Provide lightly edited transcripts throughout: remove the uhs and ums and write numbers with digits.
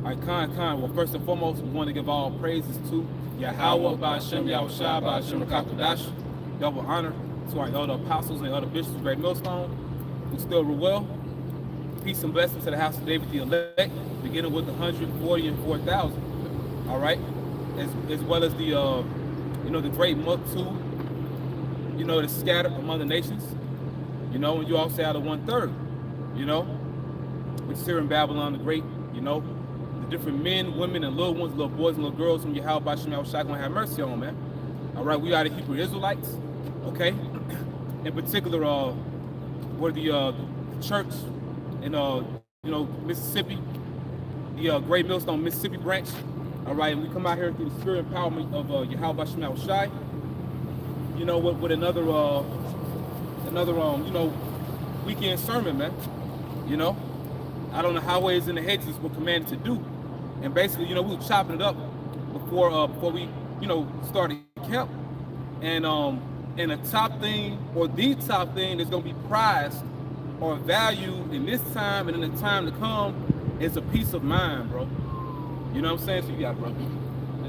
All right, Khan. Well, first and foremost, we want to give all praises to Yahweh, Ba'Shem, Yahushua, Ba'Shem, Rakakodash. Double honor to our elder apostles and elder bishops of Great Millstone, who still rule well. Peace and blessings to the house of David the elect, beginning with the 140 and 4,000. All right, as well as the the great multitude, that's scattered among the nations. And you also have the 1/3, which is here in Babylon the Great. The different men, women, and little ones, little boys and little girls whom Yahweh Ba'Shem Yahushua gonna have mercy on, man. All right, we are the Hebrew Israelites, okay? In particular, we're the church in Mississippi, the Great Millstone Mississippi branch. All right, and we come out here through the spirit empowerment of Yahweh Ba'Shem Yahushua, with another weekend sermon, man. Out on the highways and the hedges we're commanded to do. And basically, we were chopping it up before we, started camp. And the top thing, or the top thing that's gonna be prized or valued in this time and in the time to come is a peace of mind, bro. You know what I'm saying? So you got it, bro.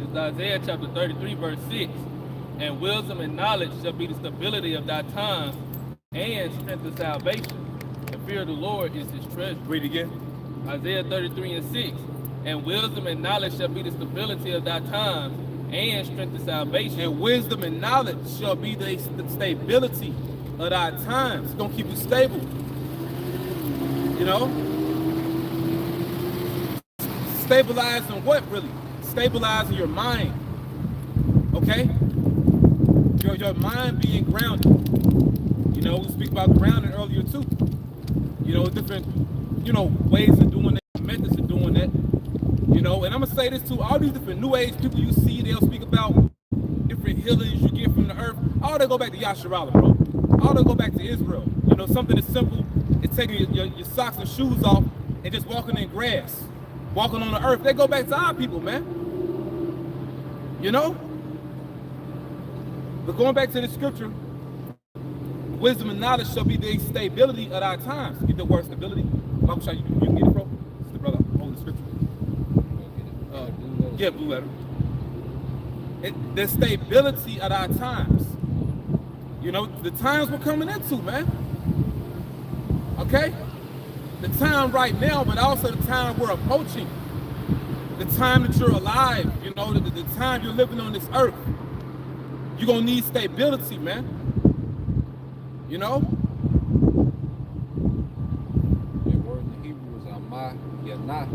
It's Isaiah chapter 33, verse 6. And wisdom and knowledge shall be the stability of thy times and strength of salvation. The fear of the Lord is his treasure. Read it again. Isaiah 33 and 6. And wisdom and knowledge shall be the stability of thy times and strength of salvation. And wisdom and knowledge shall be the stability of thy times. It's going to keep you stable. Stabilizing what, really? Stabilizing your mind. Okay? Your mind being grounded. We speak about grounding earlier too. Different, ways of doing that, methods of doing that. And I'm gonna say this too, all these different new age people you see, they'll speak about different healings you get from the earth. All they go back to Yasharallah, bro. All they go back to Israel. Something as simple as taking your socks and shoes off and just walking in grass, walking on the earth. They go back to our people, man. But going back to the scripture, wisdom and knowledge shall be the stability of our times. Get the word stability. I'm sure you can get it, bro. It's the brother holding the scripture. Yeah, blue letter. The stability of our times. The times we're coming into, man. Okay? The time right now, but also the time we're approaching. The time that you're alive, the time you're living on this earth. You're going to need stability, man. The word in Hebrew is Amah Yanah.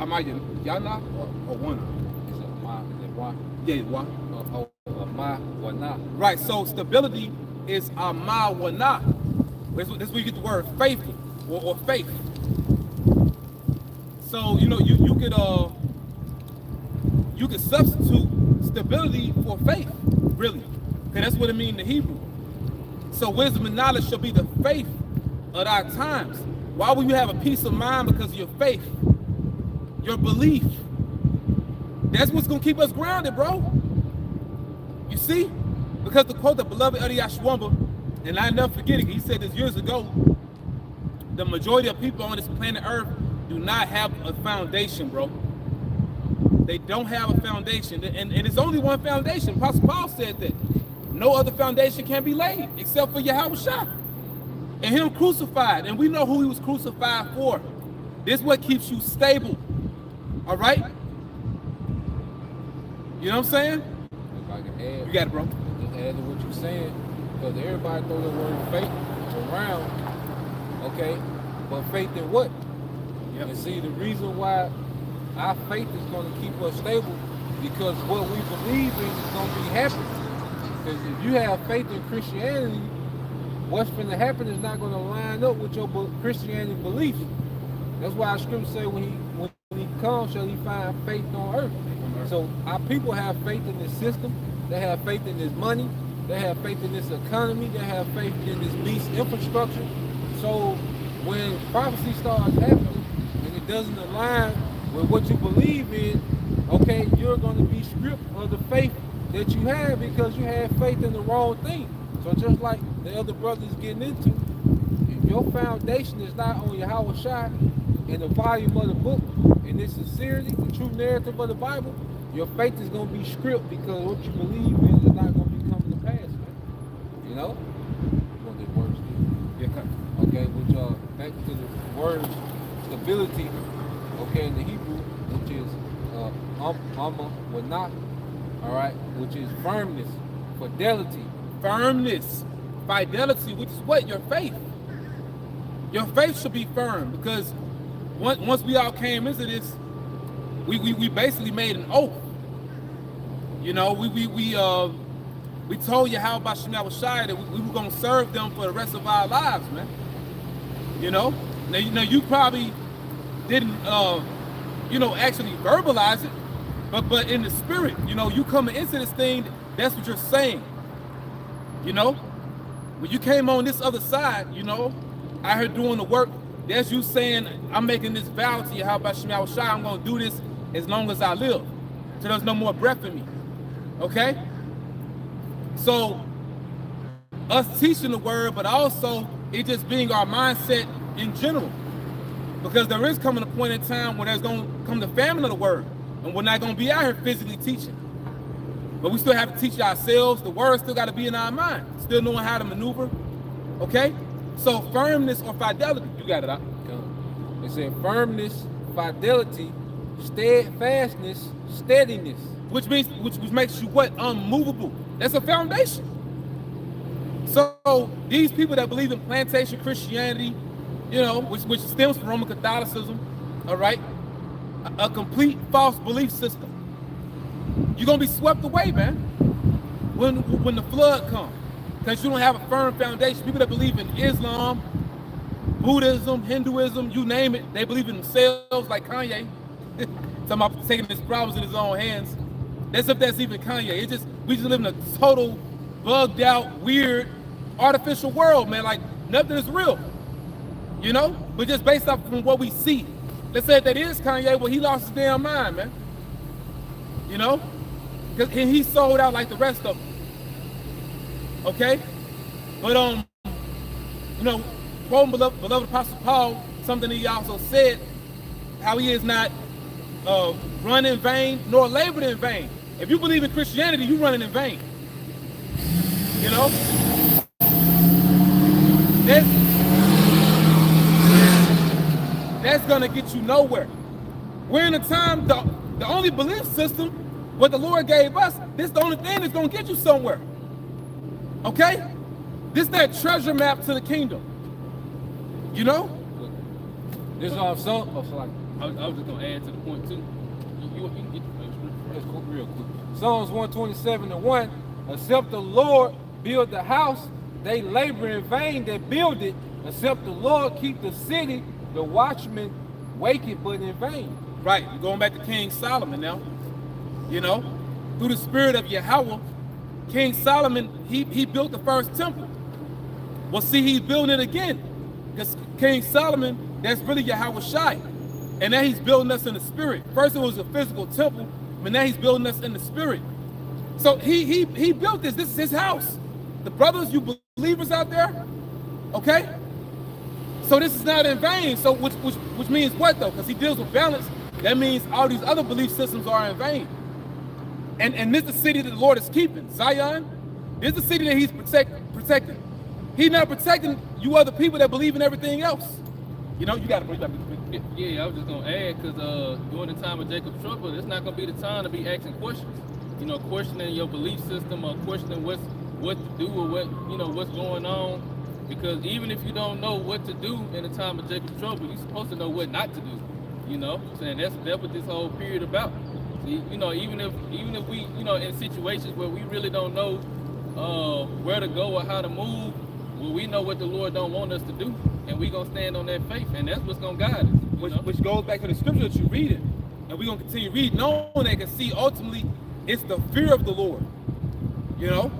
Am I Yana or Wana? Is it Wa? Yeah, Wa. Amah Wana. Right, so stability is Amah Wana. This is where you get the word faithful or faith. So, you could substitute stability for faith, really. Because that's what it means in Hebrew. So wisdom and knowledge shall be the faith of our times. Why will you have a peace of mind? Because of your faith, your belief. That's what's going to keep us grounded, bro. You see? Because to quote the beloved Adi Ashwamba, and I never forget it, he said this years ago, the majority of people on this planet Earth do not have a foundation, bro. They don't have a foundation. And it's only one foundation. Apostle Paul said that. No other foundation can be laid except for Yahushua and him crucified. And we know who he was crucified for. This is what keeps you stable. All right? You know what I'm saying? If I can add, you got it, bro. Just add to what you're saying, because everybody throw the word faith around, okay? But faith in what? Yep. And see, the reason why our faith is going to keep us stable, because what we believe in is going to be happening. Because if you have faith in Christianity, what's going to happen is not going to line up with your Christianity beliefs. That's why our scripture say when he comes, shall he find faith on earth. So our people have faith in this system. They have faith in this money. They have faith in this economy. They have faith in this beast infrastructure. So when prophecy starts happening and it doesn't align with what you believe in, okay, you're going to be stripped of the faith that you have because you have faith in the wrong thing. So just like the other brothers getting into, if your foundation is not on Yahushua, in the volume of the book, and its sincerity, the true narrative of the Bible, your faith is going to be script because what you believe in is not going to be coming to pass, man. You know? What the words do. Yeah, Okay, which back to the word stability, okay, in the Hebrew, which is wanach, all right, which is firmness, fidelity. firmness, fidelity, which is what? Your faith. Your faith should be firm because once we all came into this, we basically made an oath. You know, we told you how about Shema Shai that we were gonna serve them for the rest of our lives, man. You know, now you probably didn't actually verbalize it, but in the spirit, you know, you coming into this thing, that's what you're saying. You know, when you came on this other side, you know, out here doing the work, that's you saying, I'm making this vow to you, how about Shema Shai, I'm gonna do this as long as I live, till there's no more breath in me. Okay? So us teaching the word, but also it just being our mindset in general. Because there is coming a point in time when there's going to come the famine of the word, and we're not going to be out here physically teaching. But we still have to teach ourselves. The word still got to be in our mind, still knowing how to maneuver. Okay? So firmness or fidelity, you got it out. They said firmness, fidelity, steadfastness, steadiness. Which means, which makes you what? Unmovable. That's a foundation. So these people that believe in plantation Christianity, you know, which stems from Roman Catholicism, all right, a complete false belief system. You're gonna be swept away, man, when the flood comes, because you don't have a firm foundation. People that believe in Islam, Buddhism, Hinduism, you name it, they believe in themselves, like Kanye. Talking about taking his problems in his own hands. That's if that's even Kanye. We just live in a total bugged out, weird, artificial world, man. Like nothing is real, you know. But just based off from what we see, let's say if that is Kanye, well, he lost his damn mind, man. You know, and he sold out like the rest of them. Okay, but you know, quoting beloved Apostle Paul, something he also said, how he is not run in vain nor labored in vain. If you believe in Christianity, you running in vain. You know? That's gonna get you nowhere. We're in a time, the only belief system, what the Lord gave us, this is the only thing that's gonna get you somewhere. Okay? This is that treasure map to the kingdom. You know? This is all so. I was just gonna add to the point too. You can get the real quick. Psalms 127:1. Except the Lord build the house, they labor in vain that build it. Except the Lord keep the city, the watchman waketh but in vain. Right. You're going back to King Solomon now. You know, through the spirit of Yahweh, King Solomon, he built the first temple. Well, see, he's building it again. Because King Solomon, that's really Yahweh Shai. And now he's building us in the spirit. First it was a physical temple, but now he's building us in the spirit. So he built this. This is his house. The brothers, you believers out there, okay? So this is not in vain. So which means what though? Because he deals with balance. That means all these other belief systems are in vain. And this is the city that the Lord is keeping. Zion, this is the city that he's protecting. He's not protecting you other people that believe in everything else. You know, you got to bring that. Yeah, I was just gonna add, because during the time of Jacob's trouble, it's not gonna be the time to be asking questions. You know, questioning your belief system or questioning what to do or what's going on. Because even if you don't know what to do in the time of Jacob's trouble, you're supposed to know what not to do. You know, and that's what this whole period about. You know, even if we, you know, in situations where we really don't know where to go or how to move, well, we know what the Lord don't want us to do, and we gonna stand on that faith, and that's what's gonna guide us. Which goes back to the scripture that you read it, and we're gonna continue reading, knowing that can see ultimately it's the fear of the Lord. You know,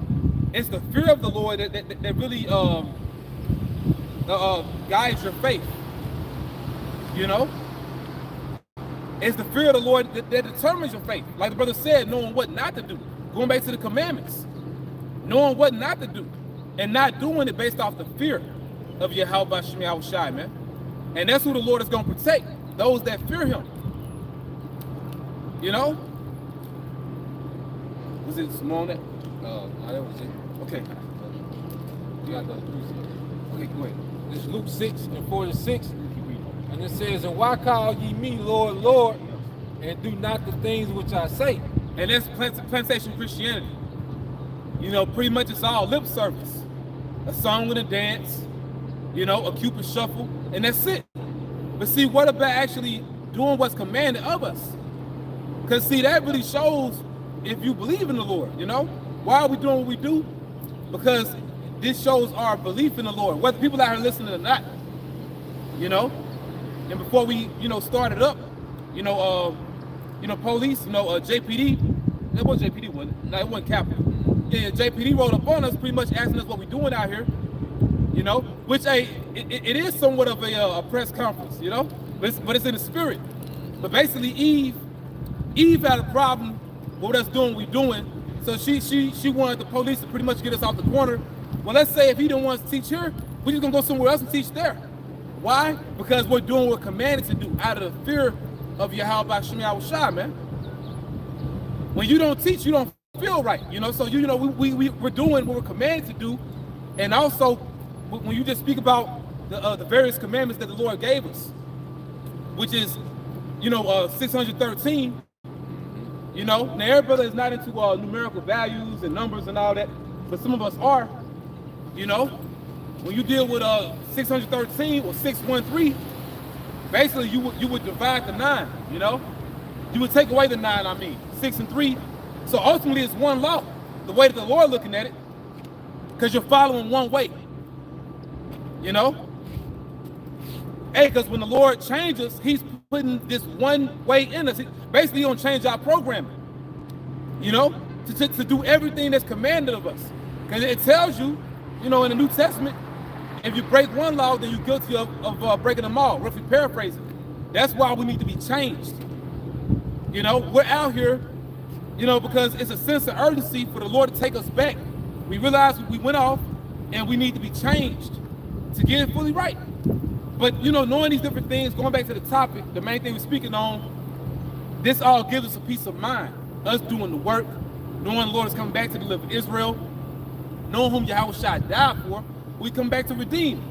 it's the fear of the Lord that really guides your faith. You know, it's the fear of the Lord that determines your faith. Like the brother said, knowing what not to do. Going back to the commandments, knowing what not to do, and not doing it based off the fear of Yahweh Shai, man. And that's who the Lord is going to protect. those that fear him. You know? Was it some on that? No, that was it. Okay. You got those 3 Okay, go ahead. This is Luke 6:46. And it says, and why call ye me Lord, Lord, and do not the things which I say? And that's plantation Christianity. You know, pretty much it's all lip service. A song and a dance, you know, a Cupid shuffle, and that's it. But see, what about actually doing what's commanded of us? Because see, that really shows if you believe in the Lord, you know? Why are we doing what we do? Because this shows our belief in the Lord, whether people out here listening or not, you know? And before we, you know, started up, police, JPD, it wasn't JPD, wasn't it? No, it wasn't Capitol. Yeah, JPD rolled up on us, pretty much asking us what we doing out here, you know, which it is somewhat of a press conference, you know, but it's in the spirit. But basically, Eve had a problem with us doing what we're doing, so she wanted the police to pretty much get us off the corner. Well, let's say if he didn't want us to teach here, we're just gonna go somewhere else and teach there. Why? Because we're doing what we're commanded to do out of the fear of Yahweh Shem Shai, man. When you don't teach, you don't feel right, you know. So we're doing what we're commanded to do, and also when you just speak about the various commandments that the Lord gave us, which is 613. You know, now everybody is not into numerical values and numbers and all that, but some of us are. You know, when you deal with 613 or 613, basically you would divide the 9. You know, you would take away the 9. I mean, 6 and 3. So ultimately, it's one law. The way that the Lord looking at it, because you're following one way. You know, hey, because when the Lord changes, He's putting this one way in us. Basically, He don't change our programming. You know, to do everything that's commanded of us. Because it tells you, in the New Testament, if you break one law, then you're guilty of breaking them all. Roughly paraphrasing. That's why we need to be changed. You know, we're out here, because it's a sense of urgency for the Lord to take us back. We realize we went off and we need to be changed to get it fully right. But, knowing these different things, going back to the topic, the main thing we're speaking on, this all gives us a peace of mind. Us doing the work, knowing the Lord is coming back to deliver Israel, knowing whom Yahweh Shai died for, we come back to redeem.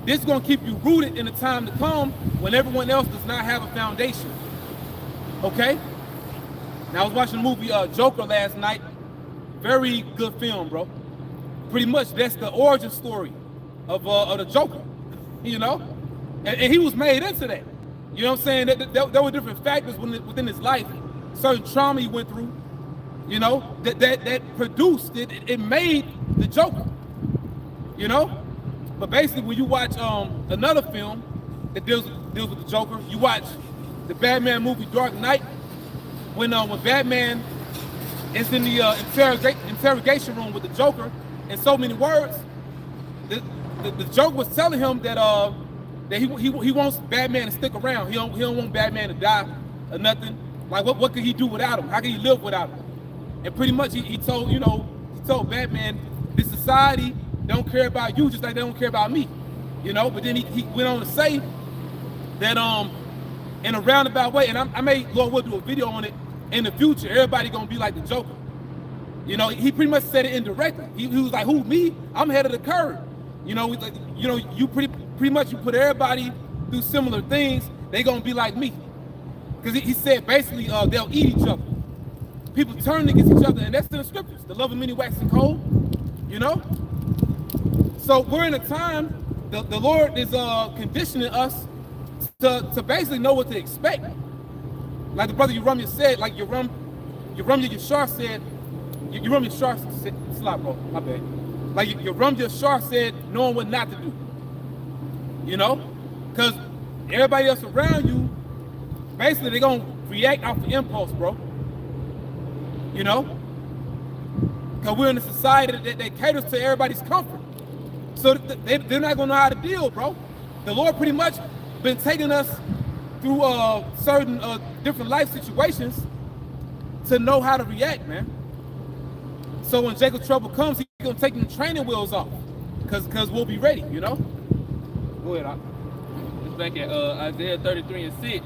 This is going to keep you rooted in the time to come when everyone else does not have a foundation. Okay? Now, I was watching the movie Joker last night. Very good film, bro. Pretty much, that's the origin story of the Joker, And he was made into that. You know what I'm saying? There were different factors within his life, certain trauma he went through, that produced it. It made the Joker, But basically, when you watch another film that deals with the Joker, you watch the Batman movie Dark Knight, when Batman is in the interrogation room with the Joker, in so many words, the Joker was telling him that he wants Batman to stick around. He don't want Batman to die or nothing. Like what could he do without him? How can he live without him? And pretty much he told Batman, this society don't care about you just like they don't care about me. But then he went on to say that in a roundabout way, and I may, Lord will do a video on it in the future, everybody gonna be like the Joker. He pretty much said it indirectly. He was like, who, me? I'm ahead of the curve. You pretty much you put everybody through similar things, they gonna be like me. Because he said basically they'll eat each other. People turn against each other, and that's in the scriptures. The love of many waxing cold, So we're in a time, the Lord is conditioning us to basically know what to expect. Like the brother Yerumia said, like Yerumia Yashar said, Yerumia Yashar said, slap, bro, my bad. Like Yerumia Yashar said, knowing what not to do. Because everybody else around you, basically they're going to react off the impulse, bro. Because we're in a society that caters to everybody's comfort. So they're not going to know how to deal, bro. The Lord pretty much been taking us through certain different life situations to know how to react, man. So when Jacob's trouble comes, he's going to take the training wheels off because we'll be ready, Go ahead, back at Isaiah 33:6.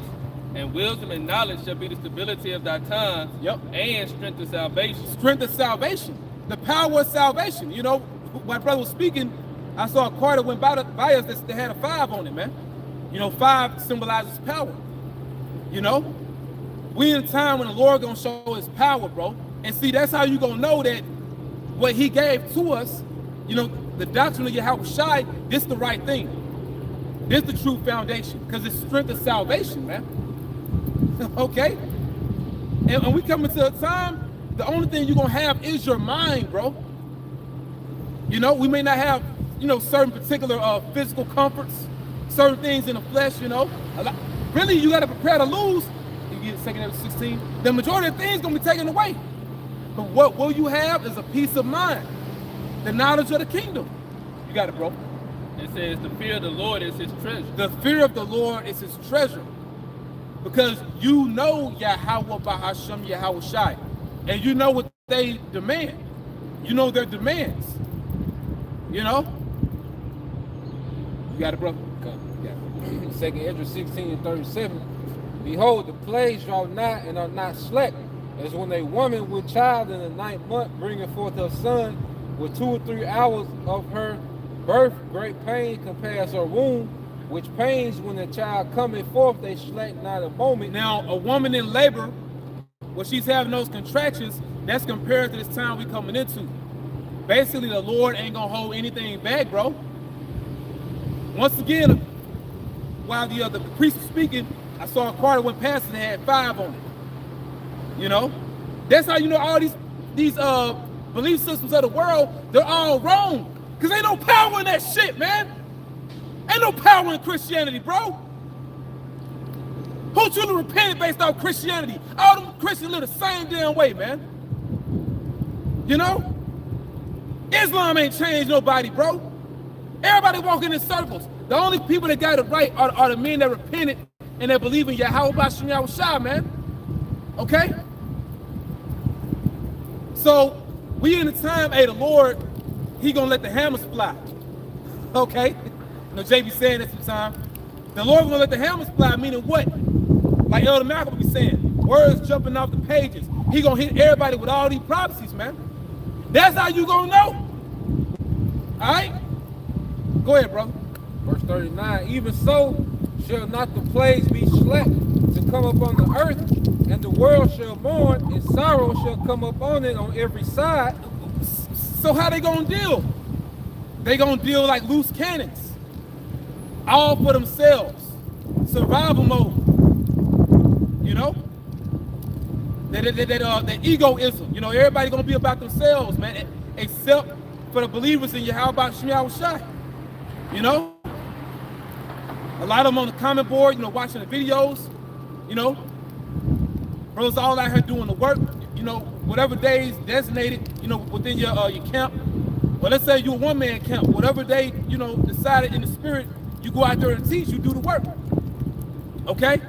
And wisdom and knowledge shall be the stability of thy times. Yep. And strength of salvation. Strength of salvation. The power of salvation. You know, my brother was speaking, I saw a card that went by us that had a 5 on it, man. You know, 5 symbolizes power. You know, we in a time when the Lord gonna show his power, bro. And see, that's how you gonna know that what he gave to us, you know, the doctrine of Yahweh Shai, this the right thing. This the true foundation, because it's strength of salvation, man. Okay? And we come into a time, the only thing you're gonna have is your mind, bro. You know, we may not have, you know, certain particular physical comforts, certain things in the flesh, you know. Really, you gotta prepare to lose. You get 2 Corinthians 16. The majority of things gonna be taken away. But what will you have is a peace of mind, the knowledge of the kingdom. You got it, bro. It says the fear of the Lord is his treasure. The fear of the Lord is his treasure. Because you know Yahweh Bahasham Yahweh Shai. And you know what they demand. You know their demands. You know? You got it, brother? Yeah. 2 Ezra 16:37. Behold, the plagues draw nigh and are not slack, as when a woman with child in the 9th month bringeth forth her son, with 2 or 3 hours of her birth, great pain compares her womb, which pains when the child cometh forth, they slack not a moment. Now, a woman in labor, when she's having those contractions, that's compared to this time we coming into. Basically, the Lord ain't gonna hold anything back, bro. Once again, while the priest was speaking, I saw a card that went past and had 5 on it. You know, that's how you know all these belief systems of the world, they're all wrong. Cause ain't no power in that shit, man. Ain't no power in Christianity, bro. Who truly repented based off Christianity? All them Christians live the same damn way, man. You know? Islam ain't changed nobody, bro. Everybody walking in circles. The only people that got it right are the men that repented and that believe in Yahweh Bashim Yahweh Shai, man. Okay? So, we in the time, hey, the Lord, he gonna let the hammers fly. Okay? You know, JB saying this sometimes. The Lord gonna let the hammers fly, meaning what? Like Elder Malcolm be saying, words jumping off the pages. He gonna hit everybody with all these prophecies, man. That's how you gonna know. All right? Go ahead, brother. Verse 39, even so shall not the plagues be slack to come upon the earth, and the world shall mourn, and sorrow shall come upon it on every side. So how they gonna deal? They gonna deal like loose cannons. All for themselves. Survival mode. You know? That egoism. You know, everybody gonna be about themselves, man. Except for the believers in Yahweh Bashim Yahweh Shai. You know? A lot of them on the comment board, you know, watching the videos, you know. Brothers all out here doing the work, you know, whatever days designated, you know, within your camp. Well, let's say you're a one-man camp. Whatever day, you know, decided in the spirit, you go out there and teach, you do the work. Okay?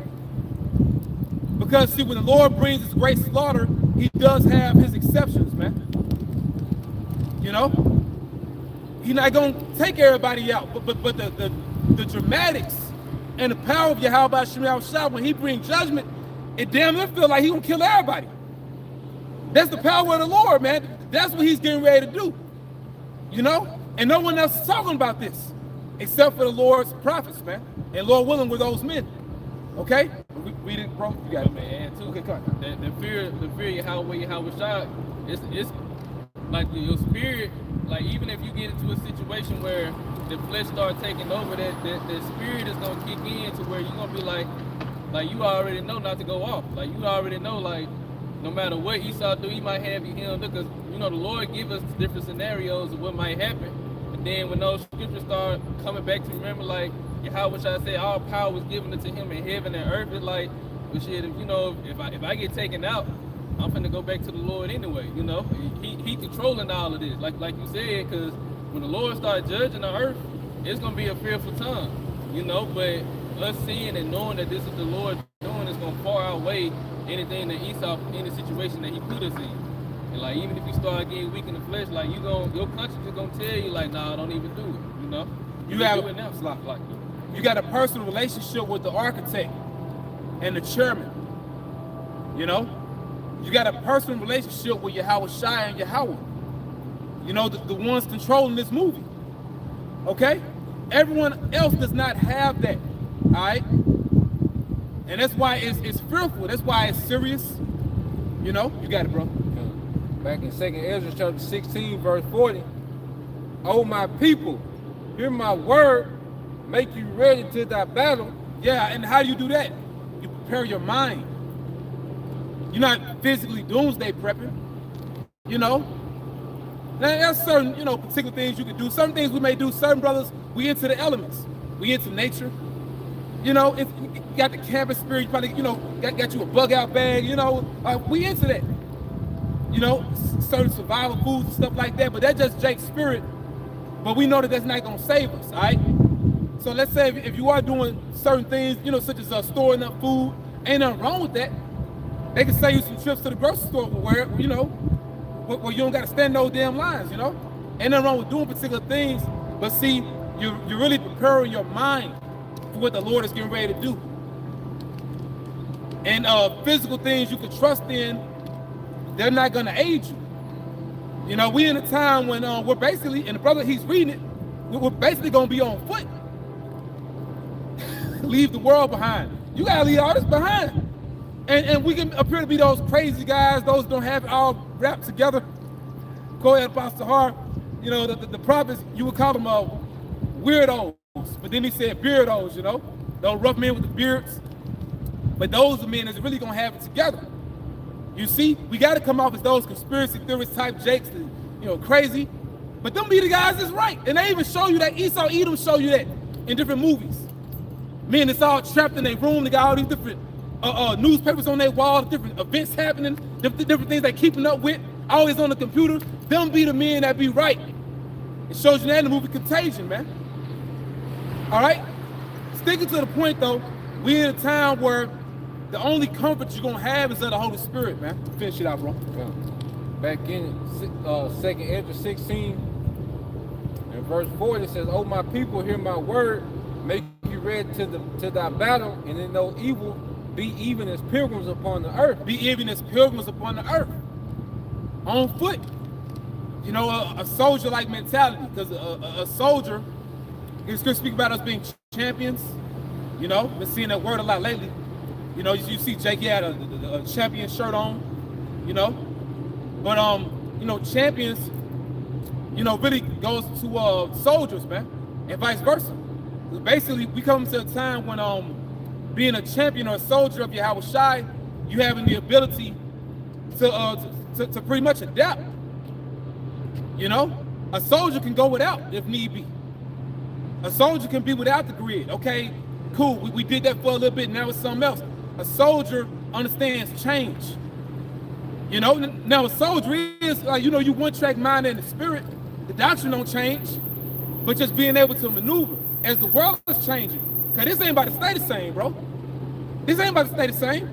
Because, see, when the Lord brings his great slaughter, he does have his exceptions, man. You know? He's not going to take everybody out. But the dramatics and the power of Yahweh Bashim Yahweh Shai, when he brings judgment, it damn near feel like he going to kill everybody. That's the power of the Lord, man. That's what he's getting ready to do. You know? And no one else is talking about this except for the Lord's prophets, man. And Lord willing, we're those men. Okay? We didn't, bro. You got it, man. And too, okay, come on. The fear of Yahweh Shai, it's like your spirit, like even if you get into a situation where the flesh start taking over, that spirit is gonna kick in to where you're gonna be like you already know not to go off. Like you already know, like no matter what Esau do, he might have you hemmed up, because you know the Lord give us different scenarios of what might happen. And then when those scriptures start coming back to remember, like Yahweh Shai say all power was given unto him in heaven and earth, it's like, well, shit, you know, if I get taken out, I'm finna go back to the Lord anyway. You know, he controlling all of this, like you said, because when the Lord starts judging the earth, it's gonna be a fearful time, you know. But us seeing and knowing that this is the Lord doing is gonna far outweigh anything that Esau, any situation that he put us in. And like even if you start getting weak in the flesh, like your conscience is gonna tell you like, nah, don't even do it. You know, You have do it now. You got a personal relationship with the architect and the chairman. You know, you got a personal relationship with Yahweh Shai and Yahweh. You know, the ones controlling this movie. Okay? Everyone else does not have that. All right? And that's why it's fearful. That's why it's serious. You know, you got it, bro. Back in 2nd Ezra chapter 16, verse 40. Oh, my people, hear my word, make you ready to thy battle. Yeah, and how do you do that? You prepare your mind. You're not physically doomsday prepping. You know? Now, there's certain, you know, particular things you can do. Some things we may do. Certain brothers, we into the elements. We into nature. You know, you got the campus spirit. You probably, you know, got you a bug out bag. You know, we into that. You know, certain survival foods and stuff like that. But that's just Jake's spirit. But we know that that's not going to save us, all right? So let's say if you are doing certain things, you know, such as storing up food, ain't nothing wrong with that. They can save you some trips to the grocery store where, you know, where you don't got to stand those damn lines, you know? Ain't nothing wrong with doing particular things, but see, you're really preparing your mind for what the Lord is getting ready to do. And physical things you can trust in, they're not going to aid you. You know, we in a time when we're basically, and the brother, he's reading it, we're basically going to be on foot. Leave the world behind. You got to leave all this behind. And we can appear to be those crazy guys, those who don't have it all wrapped together. Go ahead, Pastor Hart. You know, the prophets, you would call them weirdos. But then he said beardos, you know, those rough men with the beards. But those are men that's really going to have it together. You see, we got to come off as those conspiracy theorist type Jakes, that, you know, crazy. But them be the guys that's right. And they even show you that. Esau Edom show you that in different movies. Men that's all trapped in their room. They got all these different newspapers on their wall, different events happening, different things they keeping up with, always on the computer. Them be the men that be right. It shows you that in the movie Contagion, man. All right? Sticking to the point, though, we in a time where the only comfort you're going to have is of the Holy Spirit, man. Finish it out, bro. Yeah. Back in 2nd Ezra 16, and verse 40, it says, Oh, my people, hear my word, make you ready to thy battle, and in no evil, be even as pilgrims upon the earth. Be even as pilgrims upon the earth. On foot. You know, a soldier-like mentality, because a soldier, it's going to speak about us being champions. You know, been seeing that word a lot lately. You know, you see Jake, he had a champion shirt on, you know. But, you know, champions, you know, really goes to soldiers, man, and vice versa. Basically, we come to a time when being a champion or a soldier of Yahweh Shai, you having the ability to pretty much adapt. You know, a soldier can go without if need be. A soldier can be without the grid. Okay, cool, we did that for a little bit, now it's something else. A soldier understands change. You know, now a soldier is, you know, you one-track mind and the spirit. The doctrine don't change, but just being able to maneuver as the world is changing. Because this ain't about to stay the same, bro. This ain't about to stay the same.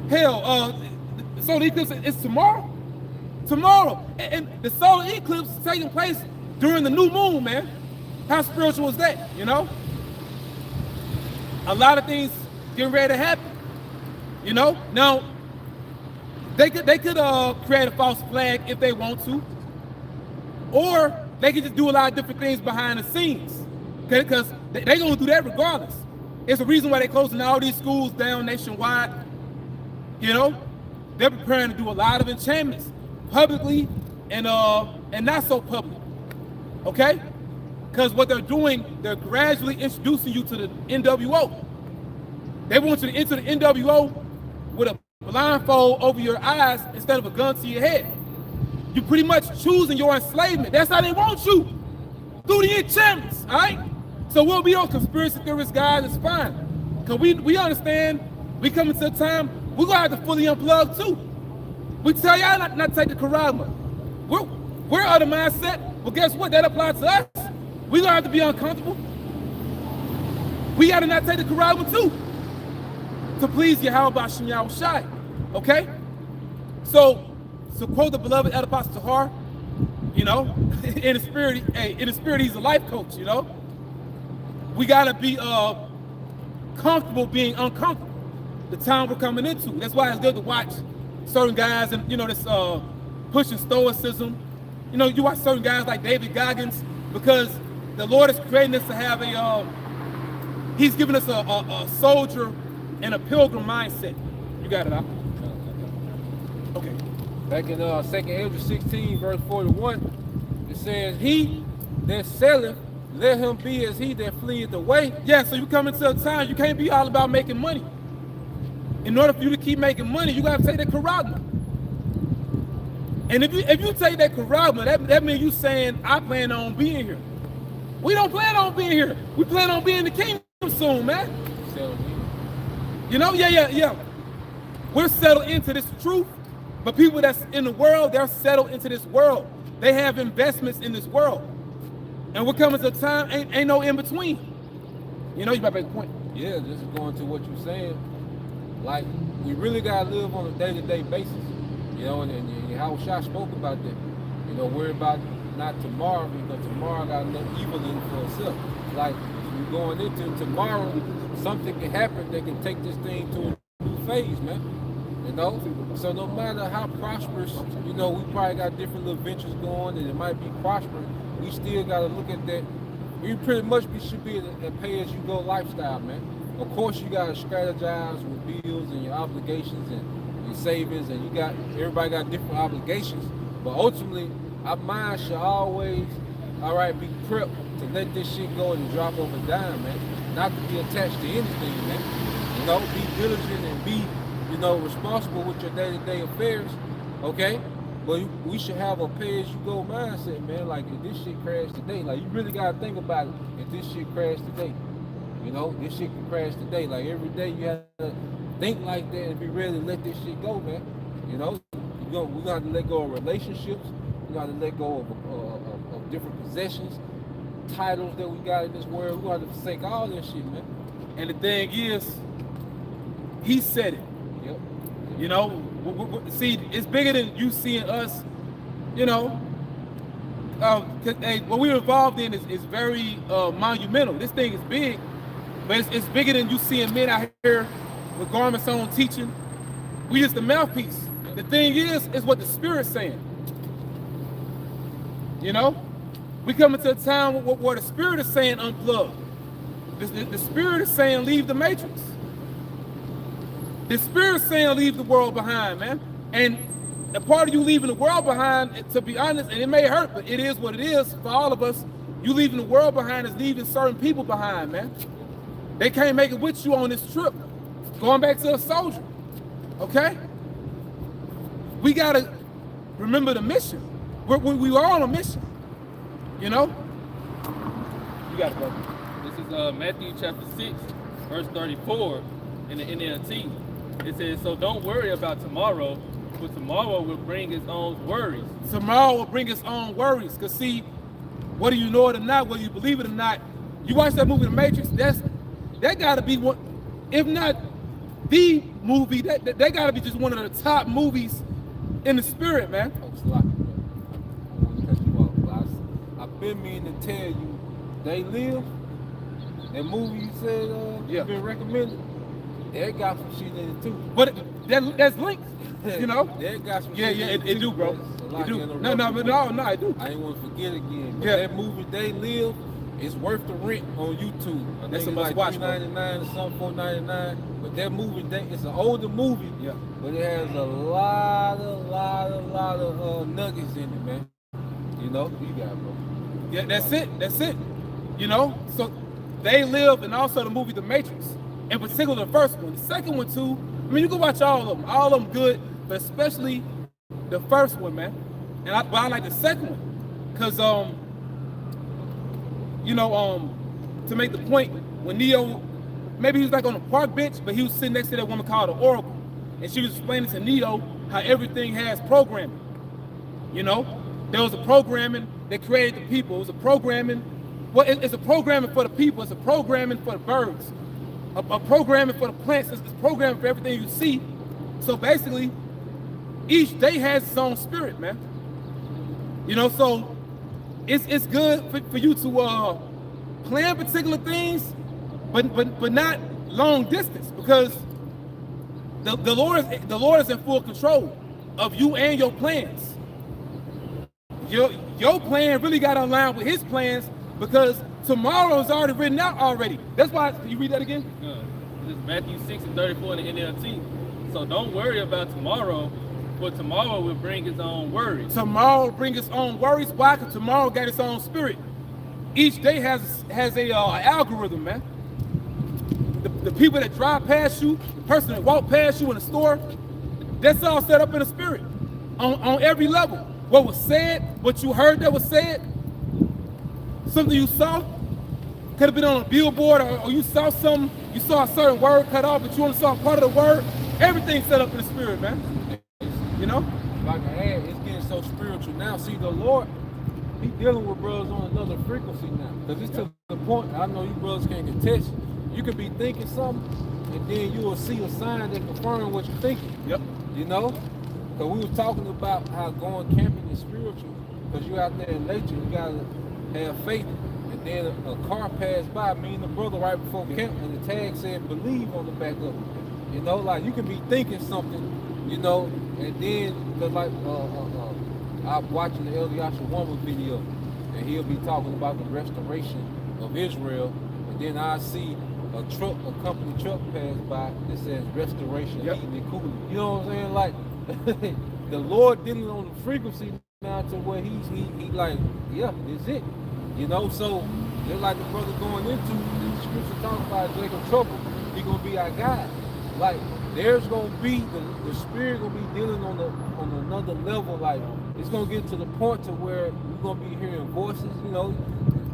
Hell, the solar eclipse is tomorrow. Tomorrow. And the solar eclipse is taking place during the new moon, man. How spiritual is that, you know? A lot of things getting ready to happen, you know? Now, they could create a false flag if they want to, or they could just do a lot of different things behind the scenes, okay? Because they're going to do that regardless. It's a reason why they're closing all these schools down nationwide, you know? They're preparing to do a lot of enchantments, publicly and not so public, okay? Because what they're doing, they're gradually introducing you to the NWO. They want you to enter the NWO with a blindfold over your eyes instead of a gun to your head. You're pretty much choosing your enslavement. That's how they want you, through the enchantments, all right? So we'll be on conspiracy theorist guys, it's fine. Because we understand we coming to a time we're going to have to fully unplug too. We tell y'all not to take the Karama. We're out of mindset. Well, guess what? That applies to us. We're going to have to be uncomfortable. We got to not take the Karama too, to please Yahweh Bashim Yahweh Shai. Okay? So quote the beloved Elder Pastor Tahar, you know, in the spirit, he's a life coach, you know. we gotta be comfortable being uncomfortable. The time we're coming into. That's why it's good to watch certain guys and this pushing stoicism. You watch certain guys like David Goggins, because the Lord is creating us to have He's given us a soldier and a pilgrim mindset. You got it out. Okay. Back in 2 Ezra 16, verse 41, it says, "He that selleth, let him be as he that fleeth away." Yeah, so you come into a time, you can't be all about making money. In order for you to keep making money, you gotta take that charagma. And if you take that charagma, that means you saying, I plan on being here. We don't plan on being here. We plan on being in the kingdom soon, man. Yeah. We're settled into this truth, but people that's in the world, they're settled into this world. They have investments in this world. And we're coming to a time, ain't no in between. You about to make a point. Yeah, just going to what you're saying. Like, we really gotta live on a day-to-day basis. And how Shah spoke about that. Worry about not tomorrow, because tomorrow got enough evil in it for itself. Like, we're going into tomorrow, something can happen that can take this thing to a new phase, man. So no matter how prosperous, we probably got different little ventures going, and it might be prosperous. We still gotta look at that. We pretty much should be a pay-as-you-go lifestyle, man. Of course, you gotta strategize with bills and your obligations and your savings, and everybody got different obligations. But ultimately, our mind should always, be prepped to let this shit go and drop over dime, man. Not to be attached to anything, man. Be diligent and be, responsible with your day-to-day affairs, okay? But we should have a pay-as-you-go mindset, man. Like, if this shit crashed today, like, you really gotta think about it. If this shit crashed today, this shit can crash today. Like, every day you have to think like that and be ready to let this shit go, man. We're gonna have to let go of relationships. We're gonna have to let go of different possessions, titles that we got in this world. We're gonna have to forsake all this shit, man. And the thing is, he said it. Yep. See, it's bigger than you seeing us. What we're involved in is very monumental. This thing is big, but it's bigger than you seeing men out here with garments on teaching. We just the mouthpiece. The thing is what the Spirit's saying. We come into a time where the Spirit is saying unplug. The Spirit is saying leave the matrix. The Spirit is saying leave the world behind, man. And a part of you leaving the world behind, to be honest, and it may hurt, but it is what it is for all of us. You leaving the world behind is leaving certain people behind, man. They can't make it with you on this trip. Going back to a soldier, okay? We gotta remember the mission. We are on a mission, You got it, brother. This is Matthew chapter 6, verse 34 in the NLT. It says, "So don't worry about tomorrow, for tomorrow will bring its own worries." Tomorrow will bring its own worries. Because see, whether you know it or not, whether you believe it or not, you watch that movie, The Matrix, that got to be one, if not the movie, that got to be just one of the top movies in the spirit, man. I've been meaning to tell you, They Live, that movie you said you've been recommended, that got some shit in it too. But that's linked, That got some shit in it. It do, bro. It do. No, I do. I ain't want to forget again. But Yeah. that movie, They Live, is worth the rent on YouTube. I That's think a it's like must watch, $3.99 or something, $4.99. But that movie, it's an older movie. Yeah. But it has a lot of nuggets in it, man. You got it, bro. Yeah, that's it. So They Live, and also the movie The Matrix. In particular, the first one. The second one too. I mean, you can watch all of them. All of them good, but especially the first one, man. And I like the second one, cause to make the point, when Neo, maybe he was like on a park bench, but he was sitting next to that woman called the Oracle, and she was explaining to Neo how everything has programming. There was a programming that created the people. It was a programming. Well, it's a programming for the people. It's a programming for the birds. A programming for the plants. It's programming for everything you see. So basically, each day has its own spirit, man. So it's good for you to plan particular things, but not long distance, because the Lord is in full control of you and your plans. Your plan really got to align with His plans, because tomorrow is already written out already. That's why. Can you read that again? This is Matthew 6:34 in the NLT. So don't worry about tomorrow, for tomorrow will bring its own worries. Tomorrow will bring its own worries. Why? Because tomorrow got its own spirit. Each day has a algorithm, man. The people that drive past you, the person that walk past you in the store, that's all set up in the spirit on every level. What was said, what you heard that was said, something you saw, could have been on a billboard, or you saw something, you saw a certain word cut off, but you only saw part of the word. Everything's set up in the spirit, man. You know? Like I had, it's getting so spiritual now. See, the Lord, He dealing with brothers on another frequency now. Because it's to the point, I know you brothers can contest. You could be thinking something, and then you will see a sign that confirms what you're thinking. Yep. You know? Because we was talking about how going camping is spiritual. Because you out there in nature, you got to have faith. And then a car passed by, me and the brother right before camp, and the tag said believe on the back of it. You know, like you can be thinking something, you know, and then, cause like, I'm watching the Eliasha Woman video, and he'll be talking about the restoration of Israel, and then I see a company truck pass by that says restoration, yep, heating and cooling. You know what I'm saying? Like, the Lord dealing on the frequency now to where he like, yeah, this is it. You know, so just like the brother going into the scripture talking about Jacob trouble, he gonna be our guide. Like there's gonna be the spirit gonna be dealing on another level. Like it's gonna get to the point to where we're gonna be hearing voices. You know,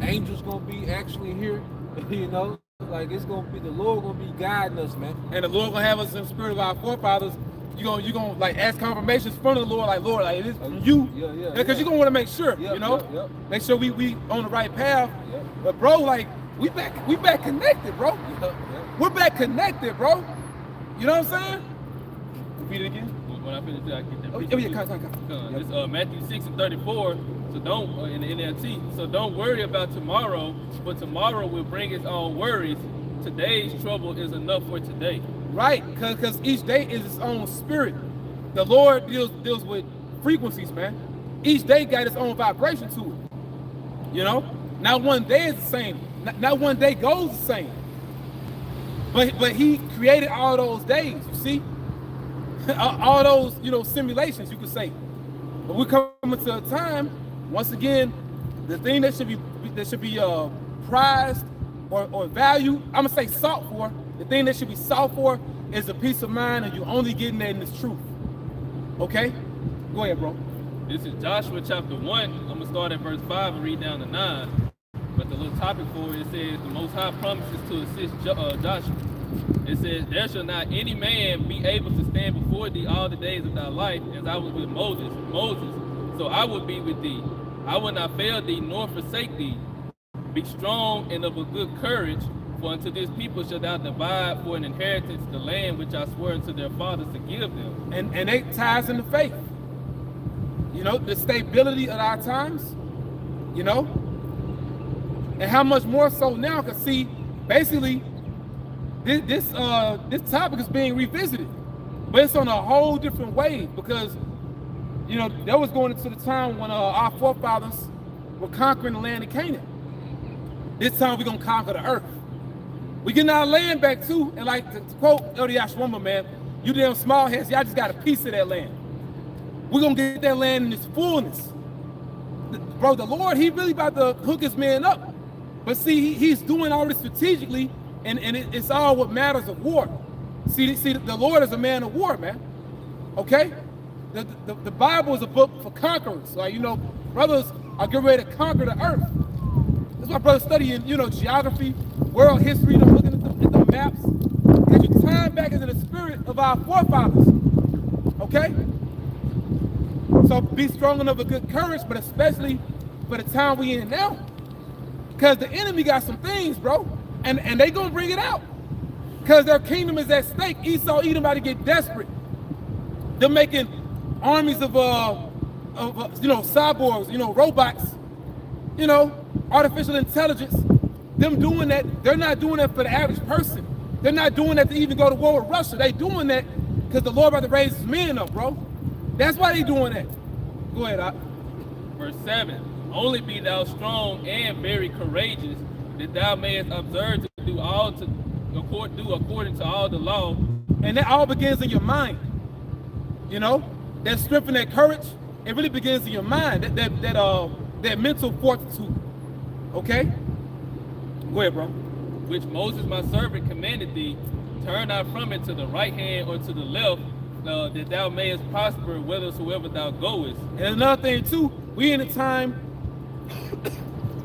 angels gonna be actually here. You know, like it's gonna be the Lord gonna be guiding us, man. And the Lord gonna have us in the spirit of our forefathers. You gonna like ask confirmations from the Lord, like Lord, like it is from you. Yeah. Because you're gonna want to make sure, you know, make sure we on the right path. But bro, like we back connected, bro. We're back connected, bro. You know what I'm saying? Repeat it again. When I finish, I get that. Oh yeah, come. It's Matthew 6:34. So don't in the NLT. So don't worry about tomorrow, for tomorrow will bring its own worries. Today's trouble is enough for today. Right, because each day is its own spirit. The Lord deals with frequencies, man. Each day got its own vibration to it. You know, not one day is the same. Not one day goes the same. But He created all those days. You see, all those simulations, you could say. But we're coming to a time, once again, the thing that should be prized or valued, I'm gonna say sought for. The thing that should be sought for is a peace of mind, and you're only getting that in this truth. Okay? Go ahead, bro. This is Joshua chapter 1. I'm going to start at verse 5 and read down to 9. But the little topic for it says, the Most High promises to assist Joshua. It says, there shall not any man be able to stand before thee all the days of thy life, as I was with Moses. So I will be with thee. I will not fail thee nor forsake thee. Be strong and of a good courage, for unto this people shall thou divide for an inheritance the land which I swear unto their fathers to give them. And it ties into faith. You know, the stability of our times, you know, and how much more so now, because see, basically, this topic is being revisited, but it's on a whole different wave, because, you know, that was going into the time when our forefathers were conquering the land of Canaan. This time we're going to conquer the earth. We getting our land back too, and like to quote Eliasha Woman, man, you damn small heads, y'all just got a piece of that land. We're gonna get that land in its fullness. Bro, the Lord, He really about to hook His man up. But see, He's doing all this strategically, and it's all what matters of war. See, the Lord is a man of war, man. Okay? The Bible is a book for conquerors. Like, you know, brothers are getting ready to conquer the earth. That's why brothers studying, geography, world history, looking at the maps, because you tie back into the spirit of our forefathers. Okay? So be strong enough of good courage, but especially for the time we in now. Because the enemy got some things, bro, and they gonna bring it out. Because their kingdom is at stake. Esau, Edom about to get desperate. They're making armies of cyborgs, robots, artificial intelligence them doing that, they're not doing that for the average person. They're not doing that to even go to war with Russia. They doing that because the Lord about to raise his men up, bro. That's why they doing that. Go ahead, Doc. Verse 7, only be thou strong and very courageous, that thou mayest observe to do according to all the law. And that all begins in your mind. You know, that strength and that courage, it really begins in your mind. That mental fortitude. Okay? Go ahead, bro. Which Moses my servant commanded thee, turn not from it to the right hand or to the left, that thou mayest prosper whithersoever thou goest. And another thing too, we in a time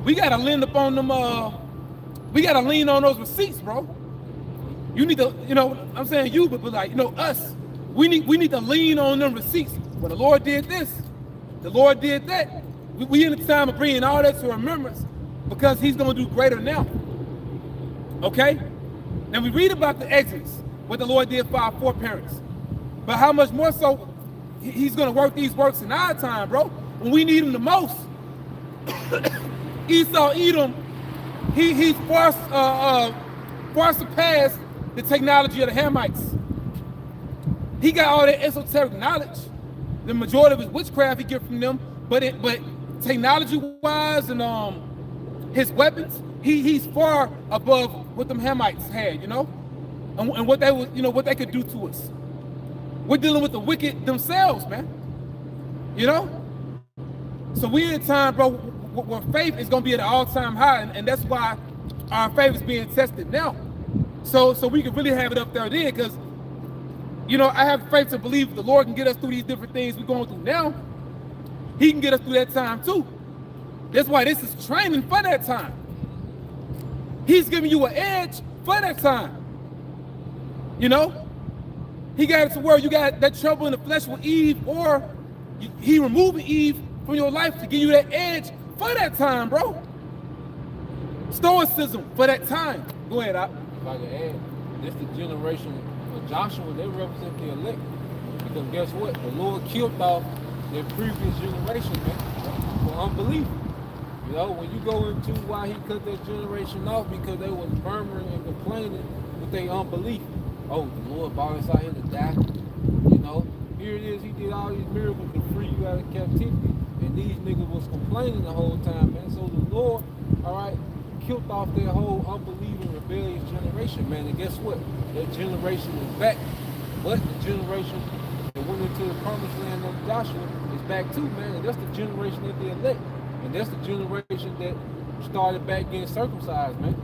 we gotta lean upon them. We gotta lean on those receipts, bro. You need to, you know, I'm saying you, but like, you know, us. We need to lean on them receipts. Well, the Lord did this, the Lord did that. We in a time of bringing all that to remembrance because He's gonna do greater now. Okay? Now we read about the Exodus, what the Lord did for our foreparents. But how much more so He's gonna work these works in our time, bro, when we need Him the most. Esau, Edom, he's far surpassed the technology of the Hamites. He got all that esoteric knowledge. The majority of his witchcraft he get from them, but technology-wise and his weapons, he's far above what them Hamites had, you know, and what they was, you know, what they could do to us. We're dealing with the wicked themselves, man. You know, so we're in a time, bro, where faith is gonna be at an all-time high, and that's why our faith is being tested now. So we can really have it up there then, because, you know, I have faith to believe the Lord can get us through these different things we're going through now. He can get us through that time too. That's why this is training for that time. He's giving you an edge for that time. You know, He got it to where you got that trouble in the flesh with Eve, or He removing Eve from your life to give you that edge for that time, bro. Stoicism for that time. Go ahead, Op. If I can add, this the generation of Joshua, they represent the elect. Because guess what? The Lord killed off their previous generation, man, for unbelief. You know, when you go into why He cut that generation off, because they was murmuring and complaining with their unbelief. Oh, the Lord brought us out here to die. You know, here it is, He did all these miracles to free you out of captivity. And these niggas was complaining the whole time, man. So the Lord, all right, killed off their whole unbelieving, rebellious generation, man. And guess what? That generation is back. But the generation that went into the promised land of Joshua is back too, man. And that's the generation of the elect. And that's the generation that started back getting circumcised, man.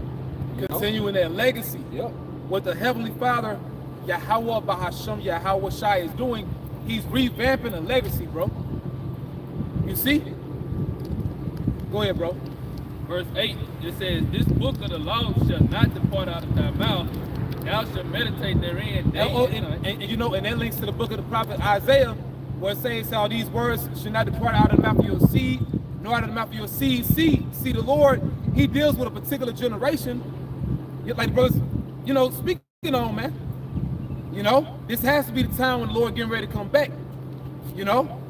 Continuing that legacy. Yep. What the Heavenly Father, Yahweh Bahasham Yahweh Shai, is doing, He's revamping a legacy, bro. You see? Go ahead, bro. Verse 8, it says, this book of the law shall not depart out of thy mouth. Thou shalt meditate therein day and night. And you know, and that links to the book of the prophet Isaiah, where it says how these words should not depart out of the mouth of your seed, nor out of the mouth of your seed. See, the Lord, He deals with a particular generation, like brothers, you know, speaking on, man. You know, this has to be the time when the Lord getting ready to come back. You know,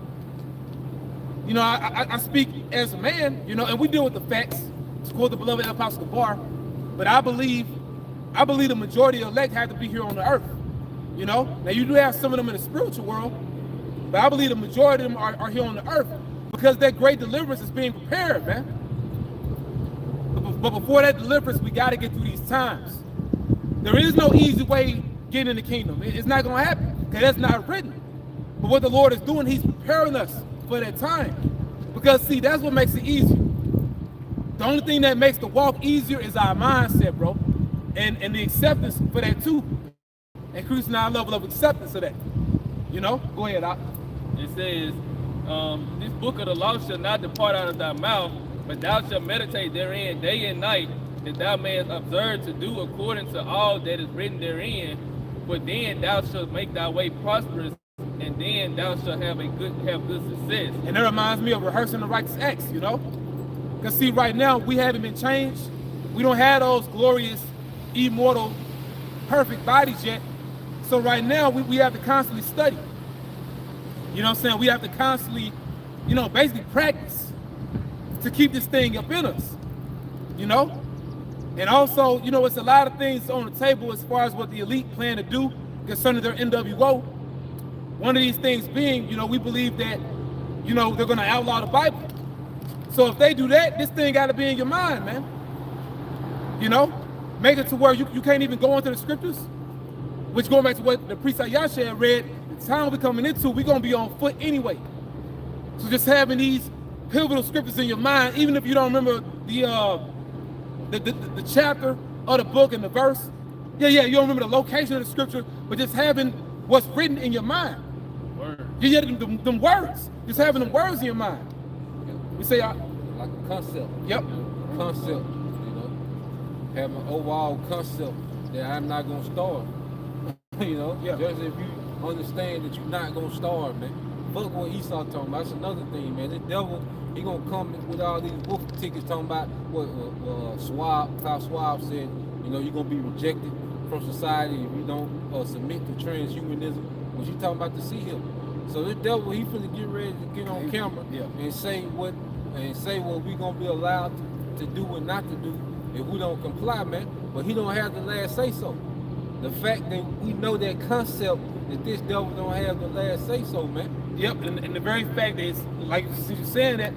I speak as a man, you know, and we deal with the facts, to quote the beloved Apostle Bar, but I believe the majority of elect have to be here on the earth. You know, now you do have some of them in the spiritual world, but I believe the majority of them are here on the earth because that great deliverance is being prepared, man. But before that deliverance, we got to get through these times. There is no easy way getting in the kingdom. It's not going to happen because that's not written. But what the Lord is doing, He's preparing us for that time. Because see, that's what makes it easier. The only thing that makes the walk easier is our mindset, bro. And the acceptance for that too. Increasing our level of acceptance of that. You know? Go ahead, Doc. It says, this book of the law shall not depart out of thy mouth, but thou shalt meditate therein day and night, that thou mayest observe to do according to all that is written therein. For then thou shalt make thy way prosperous, and then thou shalt have good success. And that reminds me of rehearsing the righteous acts, you know? Because see, right now, we haven't been changed. We don't have those glorious, immortal, perfect bodies yet. So right now, we have to constantly study. You know what I'm saying? We have to constantly, you know, basically practice to keep this thing up in us. You know? And also, you know, it's a lot of things on the table as far as what the elite plan to do concerning their NWO. One of these things being, you know, we believe that, you know, they're going to outlaw the Bible. So if they do that, this thing got to be in your mind, man. You know, make it to where you can't even go into the scriptures, which going back to what the priest Ayasha had read, the time we're coming into, we're going to be on foot anyway. So just having these pivotal scriptures in your mind, even if you don't remember the chapter of the book and the verse, you don't remember the location of the scripture, but just having what's written in your mind. Yeah, them words, just having them words in your mind. We say like a concept. Yep. Concept, you know, have an overall concept that I'm not gonna starve. You know, just if you understand that you're not gonna starve, man. Fuck what Esau talking about. That's another thing, man. The devil, he gonna come with all these wolf tickets talking about what Klaus Schwab said. You know, you're gonna be rejected from society if you don't submit to transhumanism. What you talking about to see him? So the devil, he finna get ready to get on camera and say what we gonna be allowed to do and not to do if we don't comply, man. But he don't have the last say so. The fact that we know that concept that this devil don't have the last say so, man. Yep, and the very fact is, like you're saying that,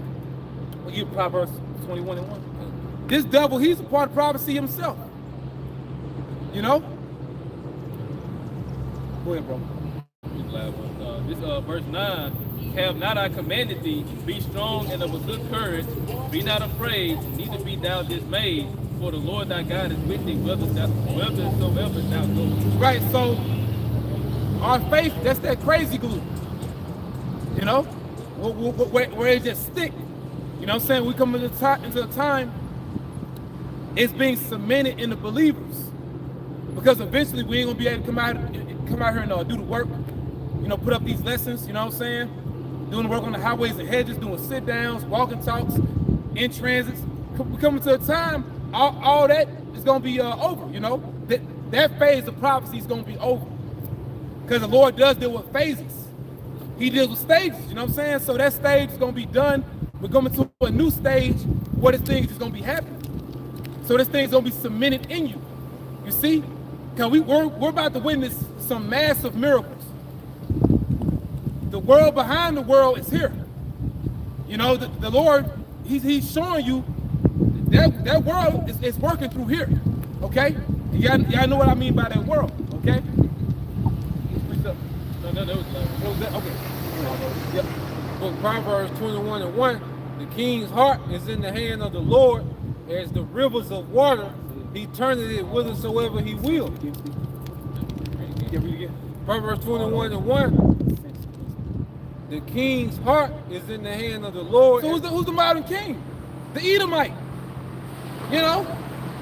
we give Proverbs 21:1. This devil, he's a part of prophecy himself. You know? Go ahead, bro. This verse 9, have not I commanded thee, be strong and of a good courage, be not afraid, neither be thou dismayed, for the Lord thy God is with thee, whithersoever thou goest. Right, so our faith, that's that crazy glue. You know? Where it just stick. You know what I'm saying? We come into a time, it's being cemented in the believers. Because eventually we ain't gonna be able to come out here and do the work. You know, put up these lessons, you know what I'm saying? Doing the work on the highways and hedges, doing sit downs, walking talks, in transits. We're coming to a time, all that is gonna be over, you know? That phase of prophecy is gonna be over. Because the Lord does deal with phases. He deals with stages, you know what I'm saying? So that stage is gonna be done. We're coming to a new stage where this thing is just gonna be happening. So this thing's gonna be cemented in you. You see? Because we're about to witness some massive miracles. The world behind the world is here. You know, the Lord, he's showing you that world is working through here. Okay? Y'all know what I mean by that world, okay? No, that was like, okay. Yep. But Proverbs 21:1, the king's heart is in the hand of the Lord as the rivers of water. He turneth it whithersoever he will. Proverbs 21:1. The king's heart is in the hand of the Lord. So who's the modern king? The Edomite. You know?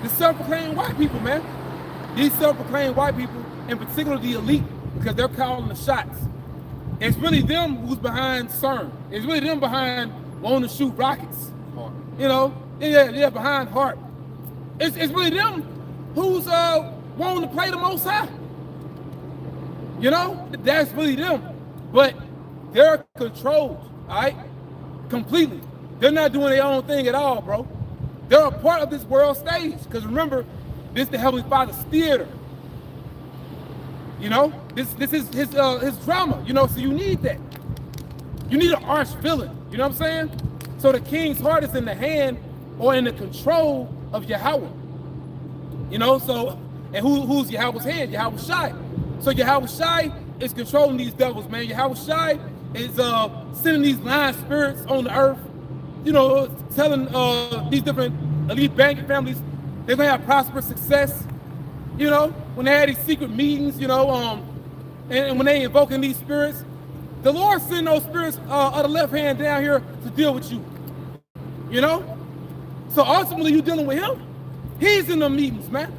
The self-proclaimed white people, man. These self-proclaimed white people, in particular the elite, because they're calling the shots. It's really them who's behind CERN. It's really them behind wanting to shoot rockets. You know? Yeah, behind HARP. It's really them who's wanting to play the Most High. You know? That's really them. But they're controlled, all right? Completely. They're not doing their own thing at all, bro. They're a part of this world stage. Because remember, this is the Heavenly Father's theater. You know? This is his drama, you know, so you need that. You need an arch villain, you know what I'm saying? So the king's heart is in the hand or in the control of Yahweh. You know, so, and who's Yahweh's hand? Yahweh Shai. So Yahweh Shai is controlling these devils, man. Yahweh Shai is sending these lying spirits on the earth, you know, telling these different elite banking families they're gonna have prosperous success. You know, when they had these secret meetings, you know, and when they invoking these spirits, the Lord send those spirits of the left hand down here to deal with you. You know? So ultimately you're dealing with him. He's in the meetings, man.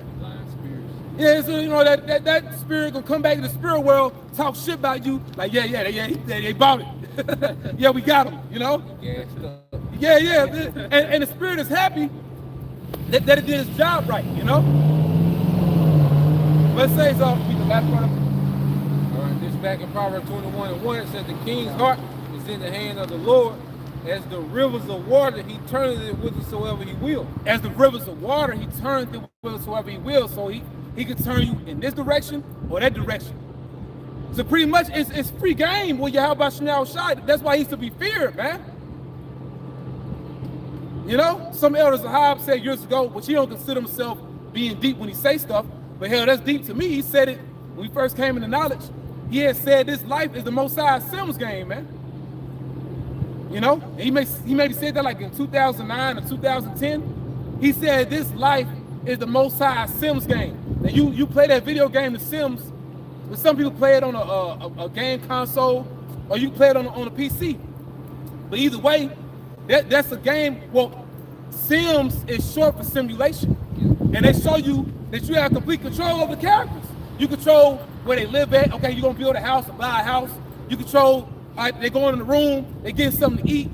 Yeah, so you know that spirit gonna come back in the spirit world, talk shit about you, like they bought it. Yeah, we got him, you know? Yeah. And the spirit is happy that it did its job right, you know? Let's say so. The last part of it. All right, this back in Proverbs 21:1, it says the king's heart is in the hand of the Lord As the rivers of water, he turneth it whithersoever he will. As the rivers of water, he turneth it whithersoever he will. So he can turn you in this direction or that direction. So pretty much it's free game when you have about Shemel Shai. That's why he's to be feared, man. You know, some elders of Ahab said years ago, which he don't consider himself being deep when he say stuff, but hell, that's deep to me. He said it when we first came into knowledge. He had said this life is the Most High Sims game, man. You know, and he maybe said that like in 2009 or 2010. He said this life is the Most High Sims game. Now you play that video game, The Sims, but some people play it on a game console, or you play it on a PC. But either way, that's a game. Well, Sims is short for simulation, and they show you that you have complete control over the characters. You control where they live at. Okay, you're gonna build a house or buy a house. You control. All right, they go in the room. They get something to eat.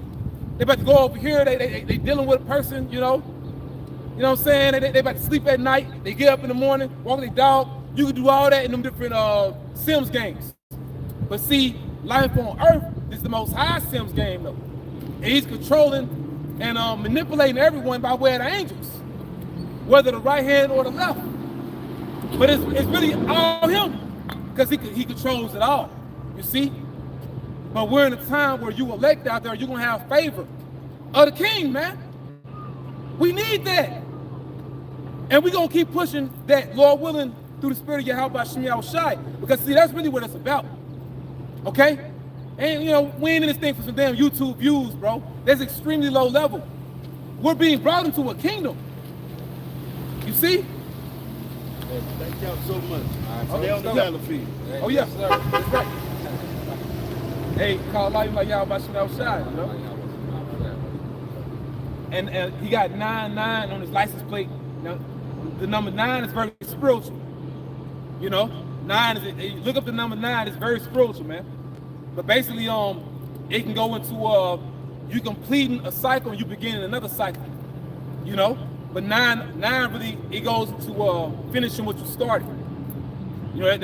They about to go over here. They dealing with a person. You know what I'm saying? They about to sleep at night. They get up in the morning, walk their dog. You can do all that in them different Sims games. But see, life on Earth is the Most High Sims game though. And he's controlling and manipulating everyone by way of the angels, whether the right hand or the left. But it's really all him, because he controls it all, you see? But we're in a time where you elect out there, you're gonna have favor of the king, man. We need that. And we're gonna keep pushing that, Lord willing, through the spirit of Yahweh Shemel Shai. Because see, that's really what it's about. Okay? And you know, we ain't in this thing for some damn YouTube views, bro. That's extremely low level. We're being brought into a kingdom. You see? Thank y'all so much. Stay on the battlefield. Oh yeah, sir. That's right. Hey, call life like Yahweh Shemel Shai, you know? And he got 99 on his license plate. Now, the number 9 is very spiritual. You know, 9 is, look up the number 9, it's very spiritual, man. But basically, it can go into you completing a cycle and you beginning another cycle. You know, but 9 really, it goes into finishing what you started. You know,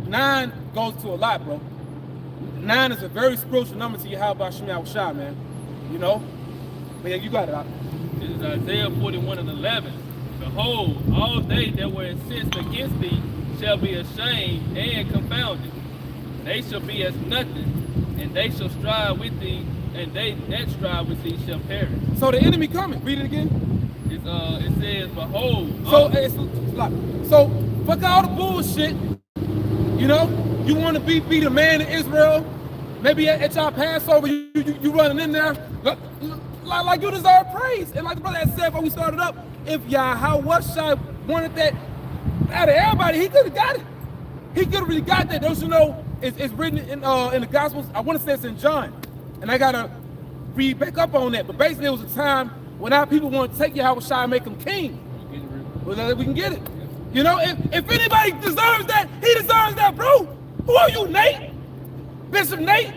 9 goes to a lot, bro. 9 is a very spiritual number to Yahweh Shemel Shai, man. You know, but yeah, you got it. This is Isaiah 41:11. Behold, all they that were incensed against thee shall be ashamed and confounded. They shall be as nothing, and they shall strive with thee, and they that strive with thee shall perish. So the enemy coming. Read it again. It says, behold. So so fuck all the bullshit. You know, you want to be the man in Israel. Maybe at y'all Passover, you running in there like you deserve praise. And like the brother had said before we started up, if Yahweh Shai wanted that out of everybody, he could have got it. He could have really got that. Don't you know? It's written in the Gospels. I want to say it's in John, and I gotta read back up on that. But basically, it was a time when our people want to take Yahweh Shai and make him king. Well, we can get it. You know, if anybody deserves that, he deserves that, bro. Who are you, Nate? Bishop Nate?